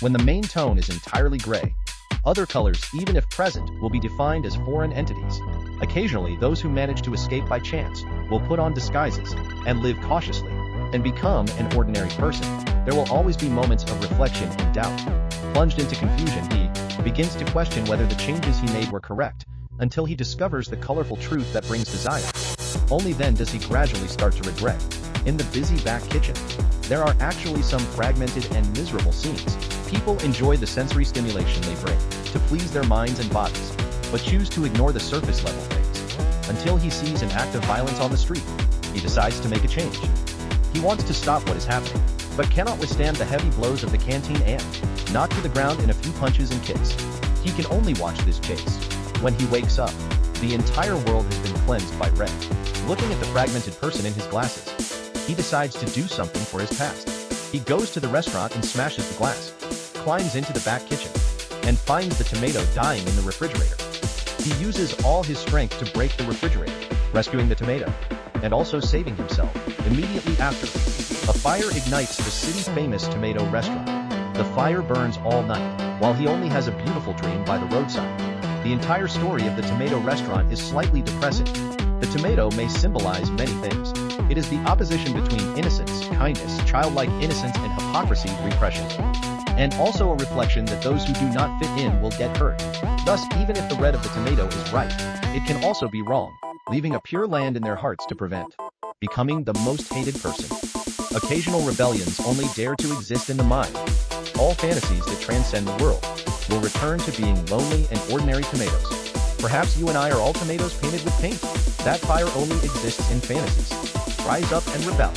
when the main tone is entirely gray. Other colors, even if present, will be defined as foreign entities. Occasionally, those who manage to escape by chance will put on disguises and live cautiously and become an ordinary person. There will always be moments of reflection and doubt. Plunged into confusion, he begins to question whether the changes he made were correct, until he discovers the colorful truth that brings desire. Only then does he gradually start to regret. In the busy back kitchen, there are actually some fragmented and miserable scenes. People enjoy the sensory stimulation they bring to please their minds and bodies, but choose to ignore the surface level things. Until he sees an act of violence on the street, he decides to make a change. He wants to stop what is happening, but cannot withstand the heavy blows of the canteen and, knocked to the ground in a few punches and kicks. He can only watch this chase. When he wakes up, the entire world has been cleansed by red. Looking at the fragmented person in his glasses, he decides to do something for his past. He goes to the restaurant and smashes the glass, climbs into the back kitchen, and finds the tomato dying in the refrigerator. He uses all his strength to break the refrigerator, rescuing the tomato, and also saving himself. Immediately after, a fire ignites the city-famous tomato restaurant. The fire burns all night, while he only has a beautiful dream by the roadside. The entire story of the tomato restaurant is slightly depressing. The tomato may symbolize many things. It is the opposition between innocence, kindness, childlike innocence, and hypocrisy, repression. And also a reflection that those who do not fit in will get hurt. Thus, even if the red of the tomato is right, it can also be wrong, leaving a pure land in their hearts to prevent becoming the most hated person. Occasional rebellions only dare to exist in the mind. All fantasies that transcend the world will return to being lonely and ordinary tomatoes. Perhaps you and I are all tomatoes painted with paint. That fire only exists in fantasies. Rise up and rebel.